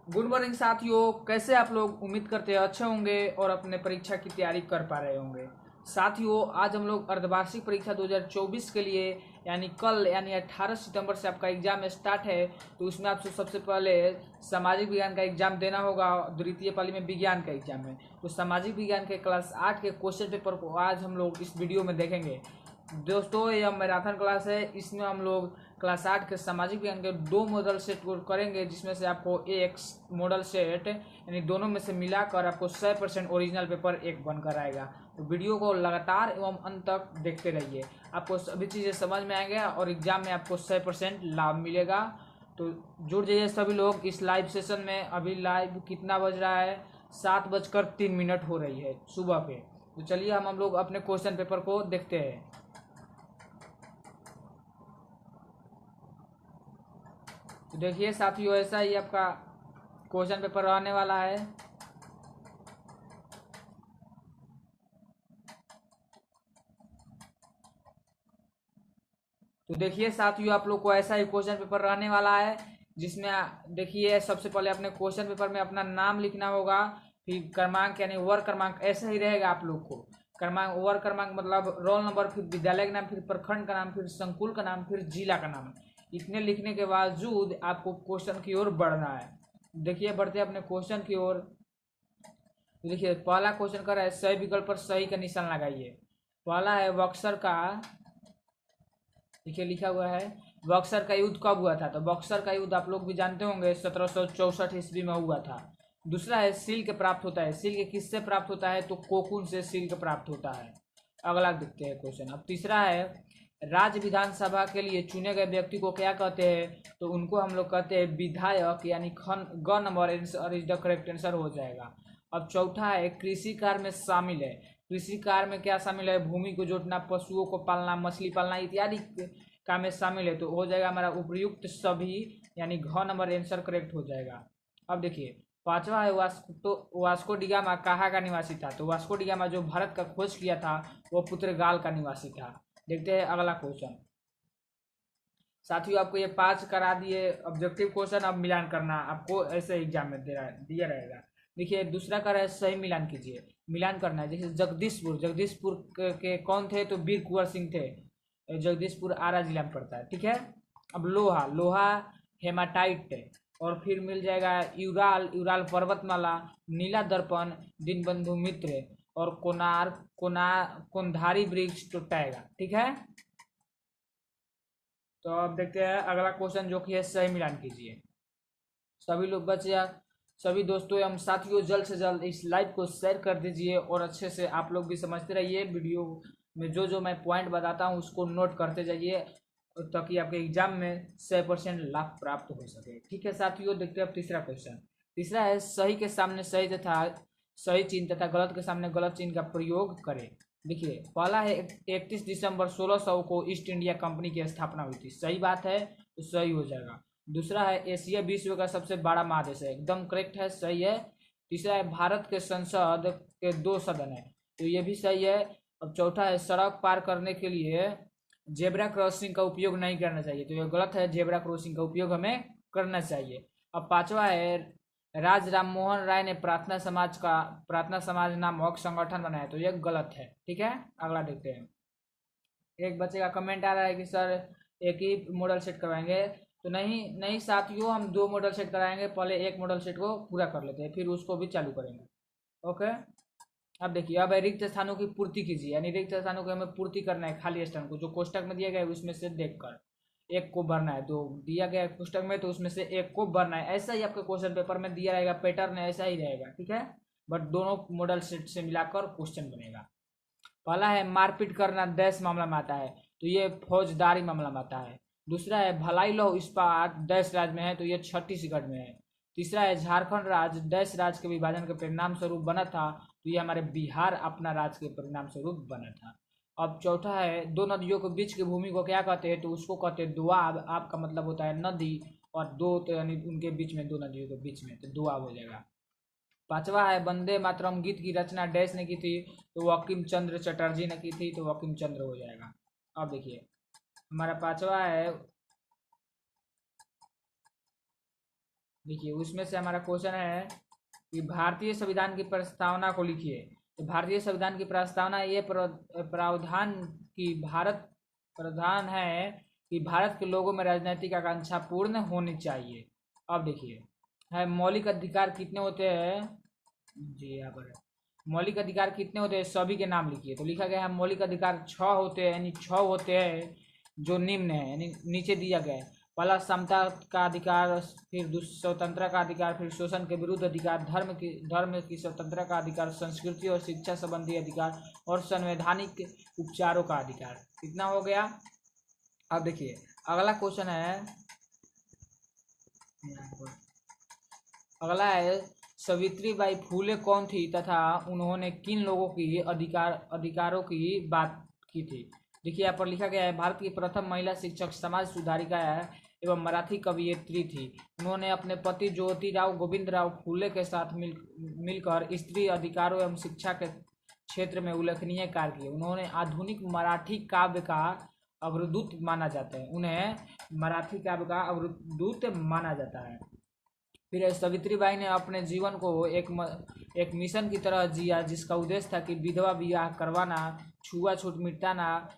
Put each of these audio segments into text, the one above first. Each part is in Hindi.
गुड मॉर्निंग साथियों, कैसे आप लोग? उम्मीद करते हैं अच्छे होंगे और अपने परीक्षा की तैयारी कर पा रहे होंगे। साथियों, आज हम लोग अर्धवार्षिक परीक्षा 2024 के लिए यानी कल यानी 18 सितंबर से आपका एग्जाम स्टार्ट है। तो उसमें आपको सबसे पहले सामाजिक विज्ञान का एग्जाम देना होगा। द्वितीय पाली में विज्ञान का एग्जाम है। तो सामाजिक विज्ञान के क्लास 8 के क्वेश्चन पेपर को आज हम लोग इस वीडियो में देखेंगे। दोस्तों, यह मैराथन क्लास है। इसमें हम लोग क्लास 8 के सामाजिक विज्ञान के 2 मॉडल सेट को करेंगे, जिसमें से आपको एक मॉडल सेट यानी दोनों में से मिलाकर आपको 100% ओरिजिनल पेपर एक बनकर आएगा। तो वीडियो को लगातार एवं अंत तक देखते रहिए, आपको सभी चीज़ें समझ में आएंगे और एग्जाम में आपको 100% लाभ मिलेगा। तो जुड़ जाइए सभी लोग इस लाइव सेशन में। अभी लाइव कितना बज रहा है? 7:03 हो रही है सुबह पे। तो चलिए हम लोग अपने क्वेश्चन पेपर को देखते हैं। तो देखिए साथियों, ऐसा ही आपका क्वेश्चन पेपर आने वाला है। तो देखिए साथियों, आप लोग को ऐसा ही क्वेश्चन पेपर रहने वाला है, जिसमें देखिए सबसे पहले अपने क्वेश्चन पेपर में अपना नाम लिखना होगा। फिर क्रमांक यानी वर्ग क्रमांक ऐसा ही रहेगा आप लोग को। क्रमांक वर्ग क्रमांक मतलब रोल नंबर, फिर विद्यालय का नाम, फिर प्रखंड का नाम, फिर संकुल का नाम, फिर जिला का नाम। इतने लिखने के बावजूद आपको क्वेश्चन की ओर बढ़ना है। देखिए बढ़ते अपने क्वेश्चन की ओर। तो देखिए पहला क्वेश्चन कर रहा है सही विकल्प पर सही का निशान लगाइए। पहला है बक्सर का, देखिए लिखा हुआ है बक्सर का युद्ध कब हुआ था। तो बक्सर का युद्ध आप लोग भी जानते होंगे 1764 ईस्वी में हुआ था। दूसरा है सिल्क प्राप्त होता है। सिल्क किससे प्राप्त होता है? तो कोकून से सिल्क प्राप्त होता है। अगला देखते हैं क्वेश्चन। अब तीसरा है राज्य विधानसभा के लिए चुने गए व्यक्ति को क्या कहते हैं? तो उनको हम लोग कहते हैं विधायक, यानी खन ग number answer is the correct answer हो जाएगा। अब चौथा है कृषि कार्य में शामिल है। कृषि कार्य में क्या शामिल है? भूमि को जोतना, पशुओं को पालना, मछली पालना इत्यादि काम में शामिल है। तो हो जाएगा हमारा उपयुक्त सभी, यानी घ नंबर आंसर करेक्ट हो जाएगा। अब देखिए पांचवा है वास्को डिगामा कहाँ का निवासी था? तो वास्को डिगामा जो भारत का खोज किया था वो पुर्तगाल का निवासी था। देखते हैं अगला क्वेश्चन। साथियों, आपको ये 5 करा दिए ऑब्जेक्टिव क्वेश्चन। अब मिलान करना आपको ऐसे एग्जाम में दिया रहेगा। देखिए दूसरा कर है सही मिलान कीजिए। मिलान करना है। जैसे जगदीशपुर, जगदीशपुर के कौन थे? तो वीर कुंवर सिंह थे। जगदीशपुर आरा जिला में पड़ता है, ठीक है। अब लोहा, लोहा हेमाटाइट है। और फिर मिल जाएगा यूराल, यूराल पर्वतमाला, नीला दर्पण दीनबंधु मित्र, और कोनार कोना कोनधारी वृक्ष टूटेगा, ठीक है। तो अब देखते हैं अगला क्वेश्चन जो कि है सही मिलान कीजिए। सभी लोग बच्चे या सभी दोस्तों एवं साथियों जल्द से जल्द इस लाइव को शेयर कर दीजिए और अच्छे से आप लोग भी समझते रहिए। वीडियो में जो जो मैं पॉइंट बताता हूँ उसको नोट करते जाइए, ताकि आपके एग्जाम में 100% लाभ प्राप्त हो सके, ठीक है साथियों। देखते हैं अब तीसरा क्वेश्चन। तीसरा है सही के सामने सही तथा सही चिन्ह तथा गलत के सामने गलत चिन्ह का प्रयोग करें। देखिए पहला है 31 दिसंबर 1600 को ईस्ट इंडिया कंपनी की स्थापना हुई थी। सही बात है, तो सही हो जाएगा। दूसरा है एशिया विश्व का सबसे बड़ा महादेश है। एकदम करेक्ट है, सही है। तीसरा है भारत के संसद के 2 सदन है। तो ये भी सही है। अब चौथा है सड़क पार करने के लिए जेब्रा क्रॉसिंग का उपयोग नहीं करना चाहिए। तो ये गलत है, जेब्रा क्रॉसिंग का उपयोग हमें करना चाहिए। अब पांचवा है राज राम मोहन राय ने प्रार्थना समाज नामक संगठन बनाया। तो ये गलत है, ठीक है। अगला देखते हैं। एक बच्चे का कमेंट आ रहा है कि सर एक ही मॉडल सेट करवाएंगे। तो नहीं नहीं साथियों, हम 2 मॉडल सेट कराएंगे। पहले एक मॉडल सेट को पूरा कर लेते हैं, फिर उसको भी चालू करेंगे, ओके। अब देखिए अब रिक्त स्थानों की पूर्ति कीजिए, यानी रिक्त स्थानों की हमें पूर्ति करना है। खाली स्थान को जो कोष्टक में दिया गया है उसमें से देखकर एक को भरना है। तो दिया गया है पुस्तक में, तो उसमें से एक को भरना है। ऐसा ही आपके क्वेश्चन पेपर में दिया रहेगा, पैटर्न ऐसा ही रहेगा, ठीक है। बट दोनों मॉडल सेट से मिलाकर क्वेश्चन बनेगा। पहला है मारपीट करना डैश मामला में आता है। तो ये फौजदारी मामला में आता है। दूसरा है भलाई लौह इस्पात डैश राज्य में है। तो ये छत्तीसगढ़ में है। तीसरा है झारखंड राज्य डैश राज्य के विभाजन के परिणाम स्वरूप बना था। तो ये हमारे बिहार अपना राज्य के परिणाम स्वरूप बना था। अब चौथा है दो नदियों के बीच की भूमि को क्या कहते हैं? तो उसको कहते हैं दोआब। आपका मतलब होता है नदी, और दो तो यानी उनके बीच में, दो नदियों के बीच में, तो दोआब हो जाएगा। पांचवा है वंदे मातरम गीत की रचना डैश ने की थी। तो वंकिम चंद्र चटर्जी ने की थी। तो वंकिम चंद्र हो जाएगा। अब देखिए हमारा पांचवा है देखिए उसमें से हमारा क्वेश्चन है कि भारतीय संविधान की प्रस्तावना को लिखिए। तो भारतीय संविधान की प्रस्तावना ये प्रावधान की भारत प्रावधान है कि भारत के लोगों में राजनीतिक आकांक्षा पूर्ण होनी चाहिए। अब देखिए है मौलिक अधिकार कितने होते हैं, जी यहाँ पर है मौलिक अधिकार कितने होते हैं, सभी के नाम लिखिए। तो लिखा गया है मौलिक अधिकार 6 होते हैं, यानी 6 होते हैं जो निम्न है, यानी नीचे दिया गया है। पहला समता का अधिकार, फिर स्वतंत्रता का अधिकार, फिर शोषण के विरुद्ध अधिकार, धर्म की स्वतंत्रता का अधिकार, संस्कृति और शिक्षा संबंधी अधिकार और संवैधानिक उपचारों का अधिकार। कितना हो गया। अब देखिए अगला क्वेश्चन है, अगला है सावित्रीबाई फूले कौन थी तथा उन्होंने किन लोगों की अधिकारों की बात की थी। देखिए यहाँ पर लिखा गया है भारत की प्रथम महिला शिक्षक, समाज सुधारिका है एवं मराठी कवयित्री थी। उन्होंने अपने पति ज्योतिराव गोविंदराव फूले के साथ मिलकर स्त्री अधिकारों एवं शिक्षा के क्षेत्र में उल्लेखनीय कार्य किए। उन्होंने आधुनिक मराठी काव्य का अग्रदूत माना जाता है, उन्हें मराठी काव्य का अग्रदूत माना जाता है। फिर सावित्रीबाई ने अपने जीवन को एक मिशन की तरह जिया, जिसका उद्देश्य था कि विधवा विवाह करवाना, छुआछूत मिटाना,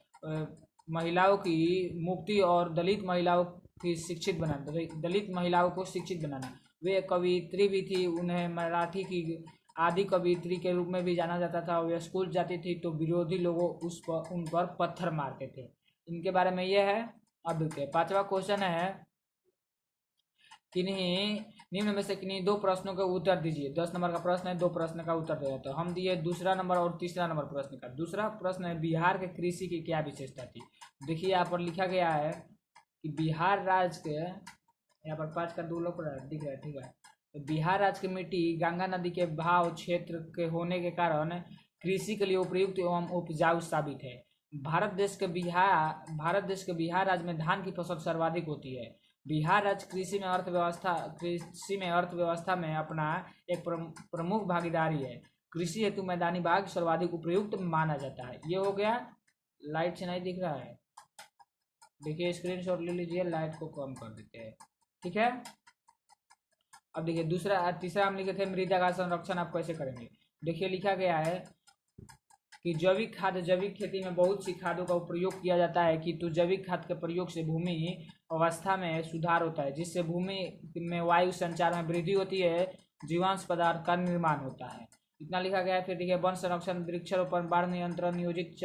महिलाओं की मुक्ति और दलित महिलाओं को शिक्षित बनाना। वे कवियत्री भी थी, उन्हें मराठी की आदि कवियत्री के रूप में भी जाना जाता था। वे स्कूल जाती थी तो विरोधी लोगों उन पर पत्थर मारते थे। इनके बारे में यह है। अब देखते हैं 5वां क्वेश्चन है, किन्हीं निम्न में से किन्हीं 2 प्रश्नों के उत्तर दीजिए। 10 नंबर का प्रश्न है, 2 प्रश्न का उत्तर दिया। तो हम दिए दूसरा नंबर और तीसरा नंबर प्रश्न का। दूसरा प्रश्न है बिहार के कृषि की क्या विशेषता थी। देखिए यहाँ पर लिखा गया है कि बिहार राज्य के, यहाँ पर 5 का 2 लोग दिख रहा है, ठीक है। तो बिहार राज्य की मिट्टी गंगा नदी के बहाव क्षेत्र के होने के कारण कृषि के लिए उपयुक्त एवं उपजाऊ साबित है। भारत देश के बिहार राज्य में धान की फसल सर्वाधिक होती है। बिहार राज्य कृषि में अर्थव्यवस्था में अपना एक प्रमुख भागीदारी है। कृषि हेतु मैदानी भाग सर्वाधिक उपयुक्त माना जाता है। ये हो गया। लाइट से नहीं दिख रहा है, देखिए स्क्रीनशॉट ले लीजिए, लाइट को कम कर देते हैं, ठीक है। अब देखिए तीसरा हम लिखे थे मृदा का संरक्षण आप कैसे करेंगे। देखिए लिखा गया है कि जैविक खेती में बहुत सी खादों का प्रयोग किया जाता है, किंतु जैविक खाद के प्रयोग से भूमि अवस्था में सुधार होता है, जिससे भूमि में वायु संचार में वृद्धि होती है, जीवांश पदार्थ का निर्माण होता है। इतना लिखा गया है। फिर देखिए वन संरक्षण, वृक्षारोपण, बाढ़ नियंत्रण, नियोजित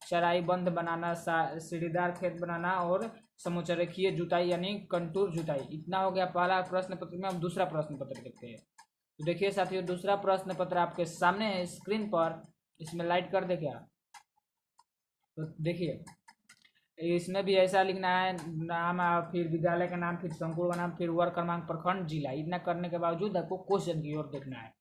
चराई बंद बनाना, सीढ़ीदार खेत बनाना और समोच्चरेखीय जुताई यानी कंटूर जुताई। इतना हो गया पहला प्रश्न पत्र में। हम दूसरा प्रश्न पत्र देखते हैं। तो देखिए साथियों दूसरा प्रश्न पत्र आपके सामने है स्क्रीन पर, इसमें लाइट कर दे क्या। तो देखिए इसमें भी ऐसा लिखना है, नाम फिर विद्यालय का नाम, फिर संकुल का नाम, फिर वर्ग क्रमांक, प्रखंड, जिला। इतना करने के बावजूद आपको क्वेश्चन की ओर देखना है।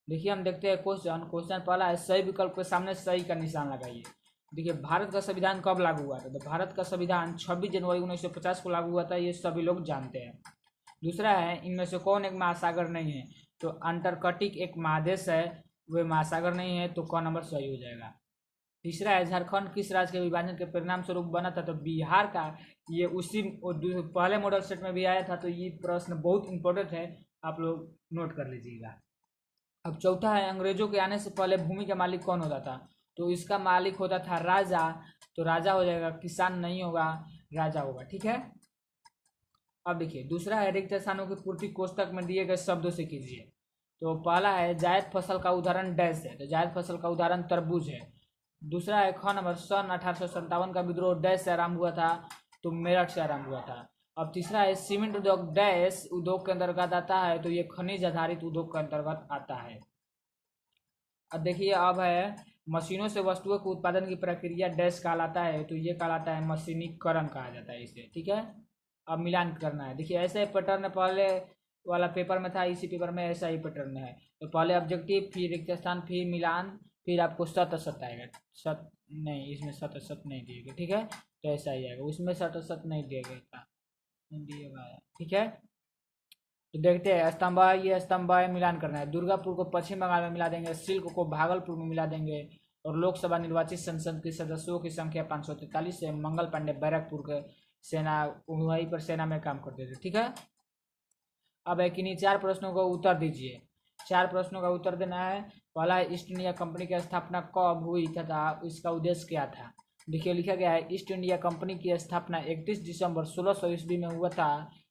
देखिए हम देखते हैं क्वेश्चन पहला है सही विकल्प के सामने सही का निशान लगाइए। देखिए भारत का संविधान कब लागू हुआ था। तो भारत का संविधान 26 जनवरी 1950 को लागू हुआ था, ये सभी लोग जानते हैं। दूसरा है इनमें से कौन एक महासागर नहीं है। तो अंटार्कटिक एक महादेश है, वे महासागर नहीं है, तो क नंबर सही हो जाएगा। तीसरा है झारखंड किस राज्य के विभाजन के परिणाम स्वरूप बना था। तो बिहार का, ये उसी पहले मॉडल सेट में भी आया था। तो ये प्रश्न बहुत इंपॉर्टेंट है, आप लोग नोट कर लीजिएगा। अब चौथा है अंग्रेजों के आने से पहले भूमि का मालिक कौन होता था। तो इसका मालिक होता था राजा, तो राजा हो जाएगा, किसान नहीं होगा, राजा होगा, ठीक है। अब देखिए दूसरा है रिक्त स्थानों की पूर्ति कोष्टक में दिए गए शब्दों से कीजिए। तो पहला है जायद फसल का उदाहरण डैश है। तो जायद फसल का उदाहरण तरबूज है। दूसरा है ख नंबर सन 1857 का विद्रोह डैश से आरंभ हुआ था। तो मेरठ से आरंभ हुआ था। अब तीसरा है सीमेंट उद्योग डैश उद्योग के अंतर्गत आता है। तो ये खनिज आधारित उद्योग के अंतर्गत आता है। अब देखिए अब है मशीनों से वस्तुओं के उत्पादन की प्रक्रिया डैश कहलाता है। तो ये कहलाता है मशीनीकरण कहा जाता है इसे, ठीक है। अब मिलान करना है। देखिए ऐसे पैटर्न पहले वाला पेपर में था, इसी पेपर में ऐसा ही पैटर्न है। तो पहले ऑब्जेक्टिव, फिर रिक्त स्थान, फिर मिलान, फिर आपको शत असत आएगा। शत नहीं, इसमें शत असत नहीं दिएगा, ठीक है। तो ऐसा ही आएगा, उसमें शत असत नहीं दिएगा, ठीक है। तो देखते हैं स्तंभ, ये स्तंभ मिलान करना है। दुर्गापुर को पश्चिम बंगाल में मिला देंगे, सिल्क को भागलपुर में मिला देंगे, और लोकसभा निर्वाचित संसद के सदस्यों की संख्या 543 है। मंगल पांडे बैरकपुर के सेना वहीं पर सेना में काम करते थे, ठीक है। अब है कि नहीं 4 प्रश्नों का उत्तर दीजिए। 4 प्रश्नों का उत्तर देना है। पहला, ईस्ट इंडिया कंपनी की स्थापना कब हुई तथा इसका उद्देश्य क्या था। देखिए लिखा गया है, ईस्ट इंडिया कंपनी की स्थापना 31 दिसंबर 1600 ईस्वी में हुआ था।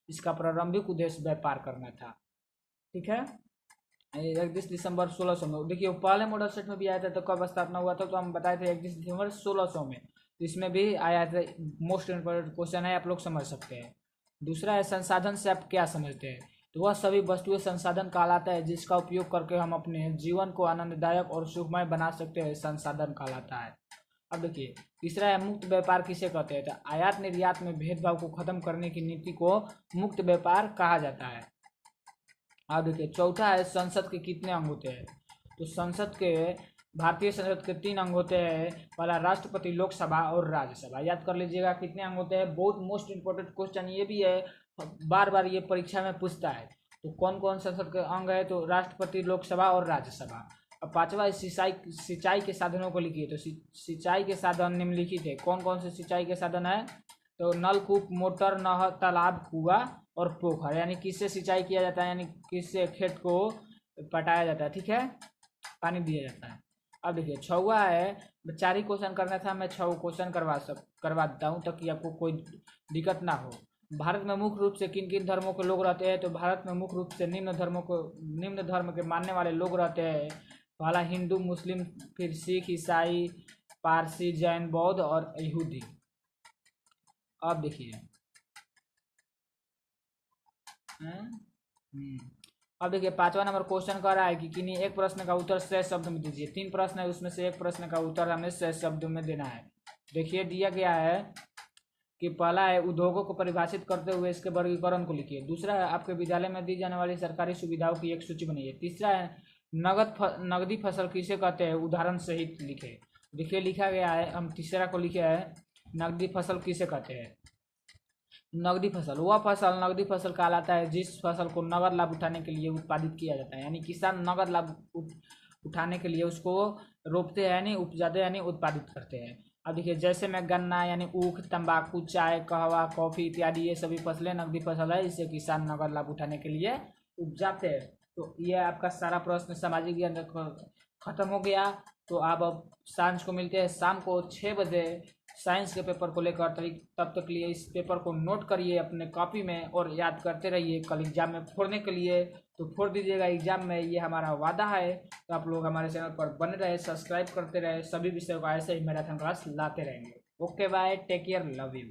इसका प्रारंभिक उद्देश्य व्यापार करना था। ठीक है, 31 दिसंबर 1600 में। देखिए पहले मॉडल सेट में भी आया था, तो कब स्थापना हुआ था, तो हम बताए थे 31 दिसंबर 1600 में। तो इसमें भी आया था। मोस्ट इम्पोर्टेंट क्वेश्चन है, आप लोग समझ सकते हैं। दूसरा है, संसाधन से आप क्या समझते हैं। तो वह सभी वस्तुएं संसाधन कहलाता है जिसका उपयोग करके हम अपने जीवन को आनंददायक और सुखमय बना सकते हैं, संसाधन कहलाता है। अब देखिए तीसरा है, मुक्त व्यापार किसे कहते हैं। तो आयात निर्यात में भेदभाव को खत्म करने की नीति को मुक्त व्यापार कहा जाता है। अब देखिए चौथा है, संसद के कितने अंग होते हैं। तो भारतीय संसद के 3 अंग होते हैं। पहला, राष्ट्रपति, लोकसभा और राज्यसभा। याद कर लीजिएगा कितने अंग होते हैं। बहुत मोस्ट इंपोर्टेंट क्वेश्चन ये भी है, बार बार ये परीक्षा में पूछता है। तो कौन कौन संसद के अंग है, तो राष्ट्रपति, लोकसभा और राज्यसभा। अब पांचवा, सिंचाई के साधनों को लिखिए। तो सिंचाई के साधन निम्नलिखित है। कौन कौन से सिंचाई के साधन है, तो नलकूप, मोटर, नहर, तालाब, कुआं और पोखर। यानी किससे सिंचाई किया जाता है, यानी किससे खेत को पटाया जाता है। ठीक है, पानी दिया जाता है। अब देखिए 6वां है, 4 ही क्वेश्चन करना था, मैं 6 क्वेश्चन करवा देता हूँ ताकि आपको कोई दिक्कत ना हो। भारत में मुख्य रूप से किन किन धर्मों के लोग रहते हैं। तो भारत में मुख्य रूप से निम्न धर्म के मानने वाले लोग रहते हैं। पहला, हिंदू, मुस्लिम, फिर सिख, ईसाई, पारसी, जैन, बौद्ध और यहूदी। अब देखिए अब देखिए 5वां नंबर क्वेश्चन कह रहा है कि किन्हीं एक प्रश्न का उत्तर सही शब्द में दीजिए। 3 प्रश्न है, उसमें से एक प्रश्न का उत्तर हमें सही शब्दों में देना है। देखिए दिया गया है कि पहला है, उद्योगों को परिभाषित करते हुए इसके वर्गीकरण को लिखिए। दूसरा है, आपके विद्यालय में दी जाने वाली सरकारी सुविधाओं की एक सूची बनाइए। तीसरा है, नगदी फसल किसे कहते हैं, उदाहरण सहित लिखे। देखिए लिखा गया है, हम तीसरा को लिखे है, नगदी फसल किसे कहते हैं। नगदी फसल वह फसल नगदी फसल कहलाता है जिस फसल को नगद लाभ उठाने के लिए उत्पादित किया जाता है। यानी किसान नगद लाभ उठाने के लिए उसको रोपते हैं, यानी उपजाते यानी उत्पादित करते हैं। अब देखिए जैसे में गन्ना यानी ऊख, तंबाकू, चाय, कहवा, कॉफी इत्यादि ये सभी फसलें नगदी फसल है, इसे किसान नगद लाभ उठाने के लिए उपजाते हैं। तो ये आपका सारा प्रश्न सामाजिक ज्ञान खत्म हो गया। तो आप अब सांझ को मिलते हैं शाम को 6 बजे साइंस के पेपर को लेकर। तब तक लिए इस पेपर को नोट करिए अपने कॉपी में और याद करते रहिए। कल एग्जाम में फोड़ने के लिए तो फोड़ दीजिएगा एग्जाम में, ये हमारा वादा है। तो आप लोग हमारे चैनल पर बने रहे, सब्सक्राइब करते रहे, सभी विषयों का ऐसे ही मैराथन क्लास लाते रहेंगे। Okay bye, take care, love you.